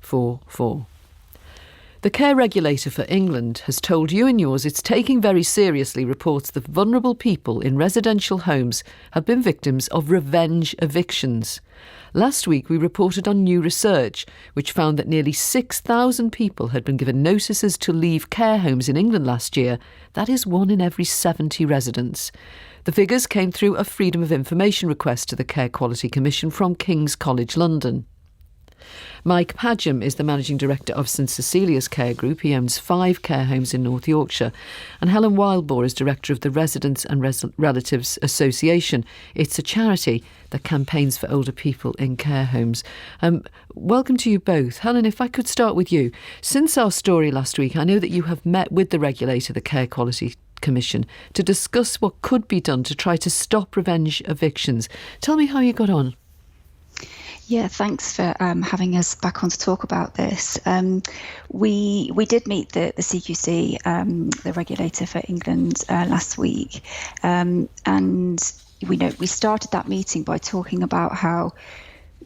844. The care regulator for England has told you and yours it's taking very seriously reports that vulnerable people in residential homes have been victims of revenge evictions. Last week we reported on new research which found that nearly 6,000 people had been given notices to leave care homes in England last year. That is 1 in every 70 residents. The figures came through a Freedom of Information request to the Care Quality Commission from King's College London. Mike Padgham is the Managing Director of St Cecilia's Care Group. He owns 5 care homes in North Yorkshire. And Helen Wildbohr is Director of the Residents and Relatives Association. It's a charity that campaigns for older people in care homes. Welcome to you both. Helen, if I could start with you. Since our story last week, I know that you have met with the regulator, the Care Quality Commission, to discuss what could be done to try to stop revenge evictions. Tell me how you got on. Yeah, thanks for having us back on to talk about this. We did meet the CQC, the regulator for England, last week, and we started that meeting by talking about how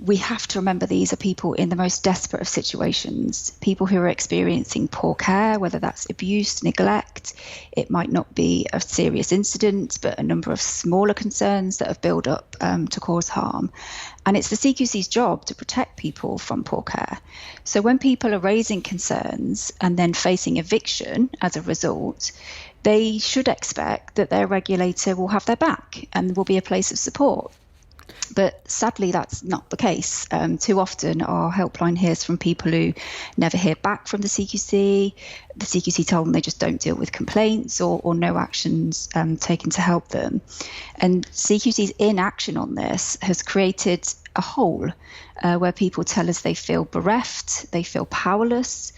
we have to remember these are people in the most desperate of situations, people who are experiencing poor care, whether that's abuse, neglect. It might not be a serious incident, but a number of smaller concerns that have built up to cause harm. And it's the CQC's job to protect people from poor care. So when people are raising concerns and then facing eviction as a result, they should expect that their regulator will have their back and will be a place of support. But sadly, that's not the case. Too often our helpline hears from people who never hear back from the CQC. The CQC told them they just don't deal with complaints or no actions taken to help them. And CQC's inaction on this has created a hole where people tell us they feel bereft, they feel powerless,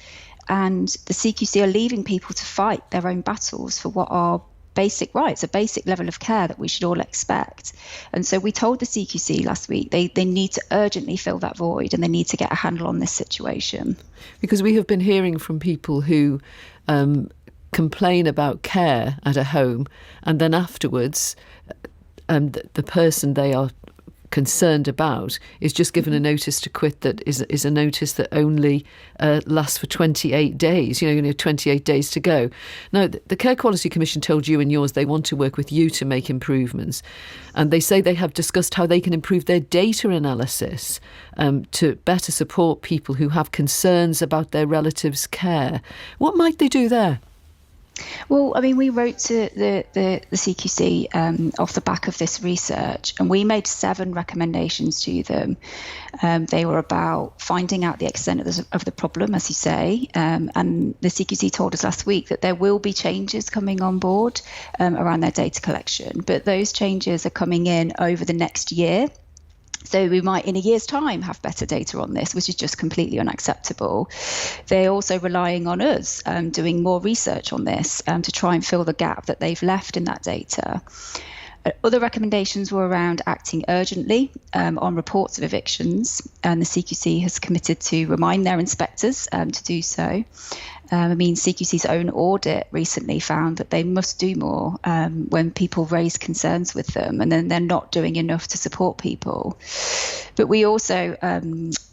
and the CQC are leaving people to fight their own battles for what are basic rights, a basic level of care that we should all expect. And so we told the CQC last week they need to urgently fill that void and they need to get a handle on this situation. Because we have been hearing from people who complain about care at a home and then afterwards the person they are concerned about is just given a notice to quit that is a notice that only lasts for 28 days, 28 days to go. Now, the Care Quality Commission told you and yours they want to work with you to make improvements. And they say they have discussed how they can improve their data analysis to better support people who have concerns about their relatives' care. What might they do there? Well, I mean, we wrote to the CQC off the back of this research, and we made 7 recommendations to them. They were about finding out the extent of the problem, as you say, and the CQC told us last week that there will be changes coming on board around their data collection, but those changes are coming in over the next year. So we might, in a year's time, have better data on this, which is just completely unacceptable. They're also relying on us doing more research on this to try and fill the gap that they've left in that data. Other recommendations were around acting urgently on reports of evictions, and the CQC has committed to remind their inspectors to do so. CQC's own audit recently found that they must do more when people raise concerns with them, and then they're not doing enough to support people. But we also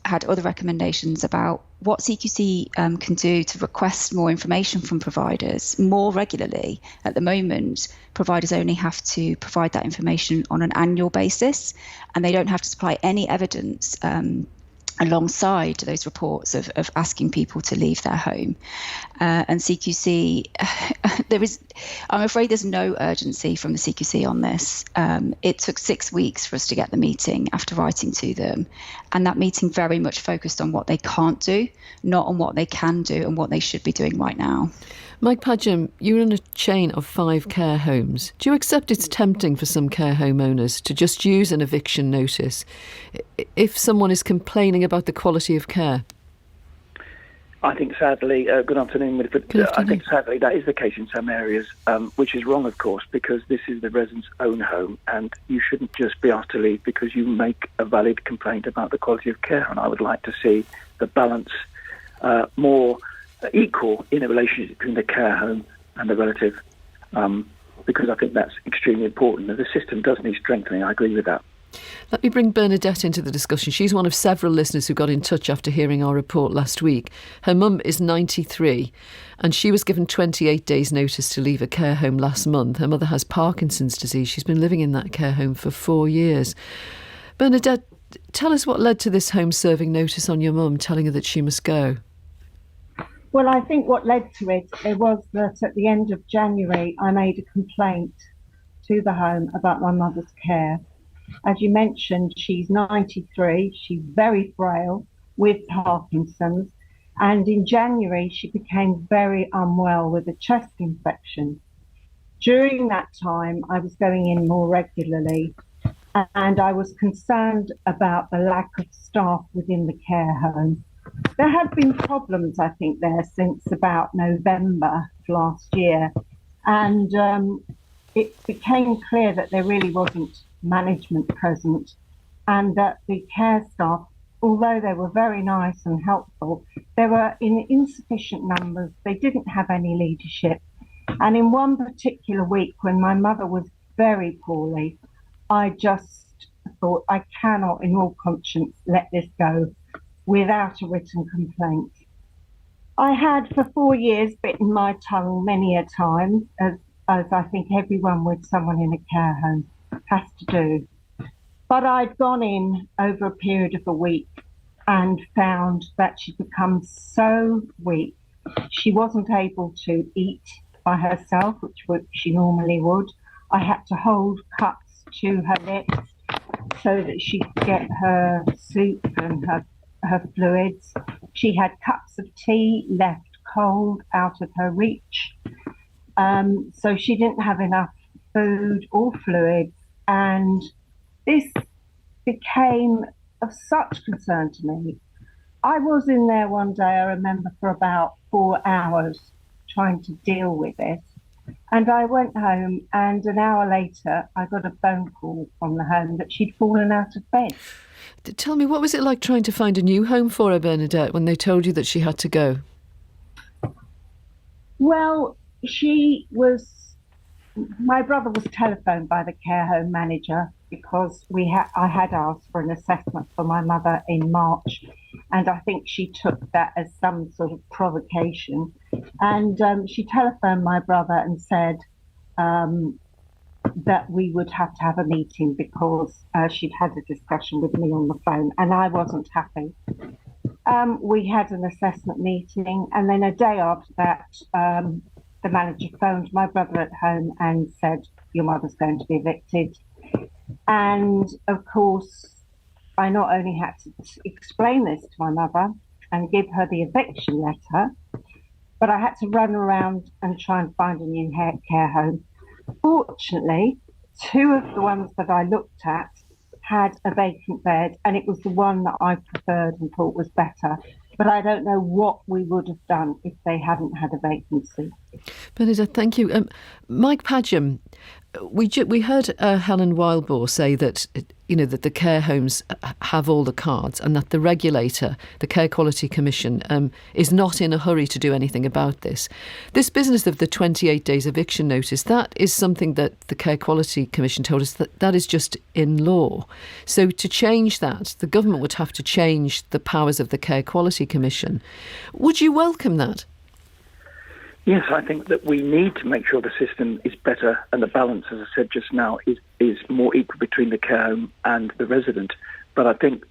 had other recommendations about what CQC can do to request more information from providers more regularly. At the moment, providers only have to provide that information on an annual basis, and they don't have to supply any evidence alongside those reports of asking people to leave their home. And CQC, I'm afraid there's no urgency from the CQC on this. It took 6 weeks for us to get the meeting after writing to them. And that meeting very much focused on what they can't do, not on what they can do and what they should be doing right now. Mike Padgham, you run a chain of 5 care homes. Do you accept it's tempting for some care home owners to just use an eviction notice if someone is complaining about the quality of care? I think sadly, good afternoon, Winifred. I think sadly that is the case in some areas, which is wrong, of course, because this is the resident's own home and you shouldn't just be asked to leave because you make a valid complaint about the quality of care. And I would like to see the balance more equal in a relationship between the care home and the relative, because I think that's extremely important. The system does need strengthening, I agree with that. Let me bring Bernadette into the discussion. She's one of several listeners who got in touch after hearing our report last week. Her mum is 93 and she was given 28 days notice to leave a care home last month. Her mother has Parkinson's disease. She's been living in that care home for 4 years. Bernadette, tell us what led to this home serving notice on your mum, telling her that she must go. Well, I think what led to it was that at the end of January, I made a complaint to the home about my mother's care. As you mentioned, she's 93, she's very frail with Parkinson's, and in January she became very unwell with a chest infection. During that time, I was going in more regularly, and I was concerned about the lack of staff within the care home. There had been problems, I think, there since about November of last year, and it became clear that there really wasn't management present, and that the care staff, although they were very nice and helpful, they were in insufficient numbers. They didn't have any leadership. And in one particular week when my mother was very poorly, I just thought, I cannot in all conscience let this go without a written complaint. I had for 4 years bitten my tongue many a time, as I think everyone with someone in a care home has to do. But I'd gone in over a period of a week and found that she'd become so weak. She wasn't able to eat by herself, which she normally would. I had to hold cups to her lips so that she could get her soup and her fluids. She had cups of tea left cold out of her reach. So she didn't have enough food or fluids. And this became of such concern to me. I was in there one day, I remember, for about 4 hours trying to deal with it. And I went home, and an hour later, I got a phone call from the home that she'd fallen out of bed. Tell me, what was it like trying to find a new home for her, Bernadette, when they told you that she had to go? Well, my brother was telephoned by the care home manager because I had asked for an assessment for my mother in March, and I think she took that as some sort of provocation. And she telephoned my brother and said that we would have to have a meeting because she'd had a discussion with me on the phone, and I wasn't happy. We had an assessment meeting, and then a day after that, the manager phoned my brother at home and said, your mother's going to be evicted. And of course, I not only had to explain this to my mother and give her the eviction letter, but I had to run around and try and find a new care home. Fortunately, 2 of the ones that I looked at had a vacant bed, and it was the one that I preferred and thought was better. But I don't know what we would have done if they hadn't had a vacancy. Bernadette, thank you. Mike Padgham, we heard Helen Wildbohr say that that the care homes have all the cards, and that the regulator, the Care Quality Commission, is not in a hurry to do anything about this. This business of the 28 days eviction notice, that is something that the Care Quality Commission told us that is just in law. So to change that, the government would have to change the powers of the Care Quality Commission. Would you welcome that? Yes, I think that we need to make sure the system is better and the balance, as I said just now, is more equal between the care home and the resident. But I think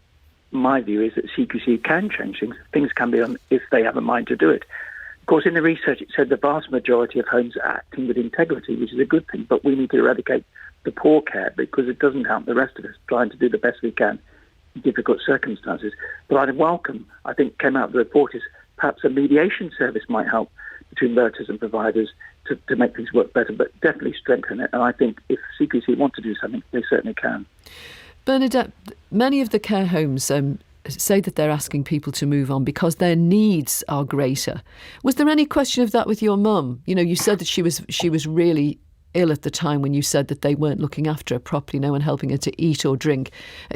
my view is that CQC can change things. Things can be done if they have a mind to do it. Of course, in the research, it said the vast majority of homes are acting with integrity, which is a good thing, but we need to eradicate the poor care because it doesn't help the rest of us trying to do the best we can in difficult circumstances. But I'd welcome, I think came out of the report, is perhaps a mediation service might help between voters and providers to make things work better, but definitely strengthen it. And I think if CQC want to do something, they certainly can. Bernadette, many of the care homes say that they're asking people to move on because their needs are greater. Was there any question of that with your mum? You said that she was really ill at the time when you said that they weren't looking after her properly, no one helping her to eat or drink.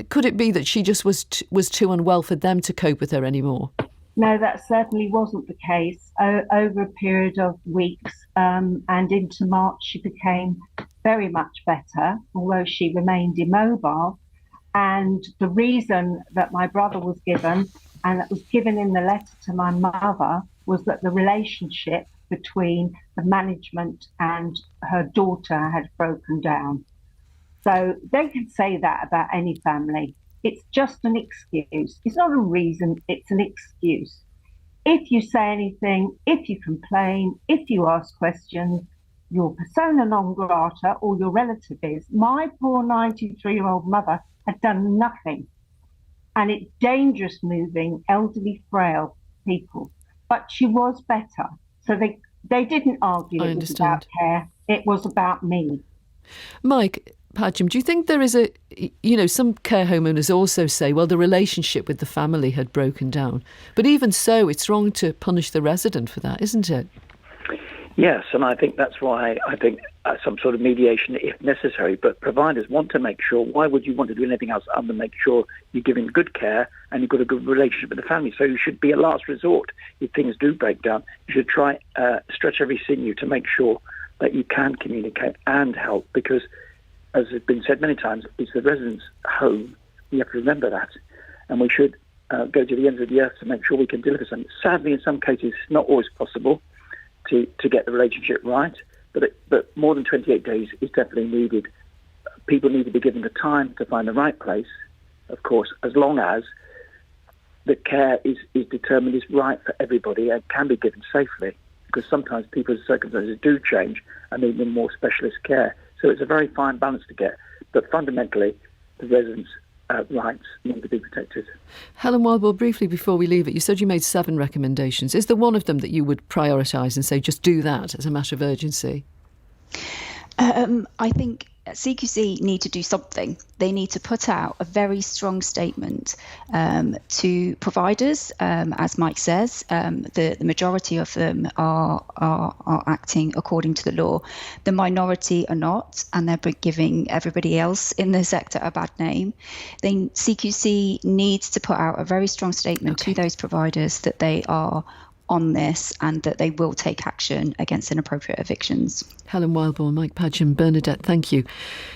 Could it be that she just was too unwell for them to cope with her anymore? No, that certainly wasn't the case. Over a period of weeks and into March, she became very much better, although she remained immobile. And the reason that my brother was given, and that was given in the letter to my mother, was that the relationship between the management and her daughter had broken down. So they can say that about any family. It's just an excuse. It's not a reason, it's an excuse. If you say anything, if you complain, if you ask questions, your persona non grata or your relative is. My poor 93-year-old mother had done nothing. And it's dangerous moving elderly, frail people. But she was better. So they didn't argue it was about care. It was about me. Mike Padgham, do you think there is some care home owners also say, well, the relationship with the family had broken down. But even so, it's wrong to punish the resident for that, isn't it? Yes, and I think that's why I think some sort of mediation if necessary. But providers want to make sure, why would you want to do anything else other than make sure you're giving good care and you've got a good relationship with the family? So you should be a last resort. If things do break down, you should try stretch every sinew to make sure that you can communicate and help, because, as has been said many times, it's the resident's home. We have to remember that. And we should go to the ends of the earth to make sure we can deliver something. Sadly, in some cases, it's not always possible to get the relationship right, but more than 28 days is definitely needed. People need to be given the time to find the right place, of course, as long as the care is determined is right for everybody and can be given safely, because sometimes people's circumstances do change and they need more specialist care. So it's a very fine balance to get, but fundamentally the residents' rights need to be protected. Helen Wildwell, briefly before we leave it, you said you made 7 recommendations. Is there one of them that you would prioritise and say just do that as a matter of urgency? I think CQC need to do something. They need to put out a very strong statement to providers. As Mike says, the majority of them are acting according to the law. The minority are not, and they're giving everybody else in the sector a bad name. CQC needs to put out a very strong statement to those providers that they are on this and that they will take action against inappropriate evictions. Helen Wildbourne, Mike Padgham, Bernadette, thank you.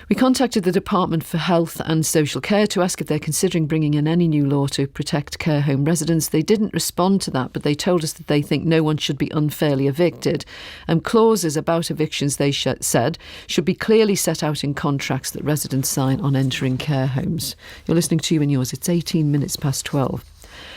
We contacted the Department for Health and Social Care to ask if they're considering bringing in any new law to protect care home residents. They didn't respond to that, but they told us that they think no one should be unfairly evicted. And clauses about evictions, they said, should be clearly set out in contracts that residents sign on entering care homes. You're listening to You and Yours. It's 18 minutes past 12.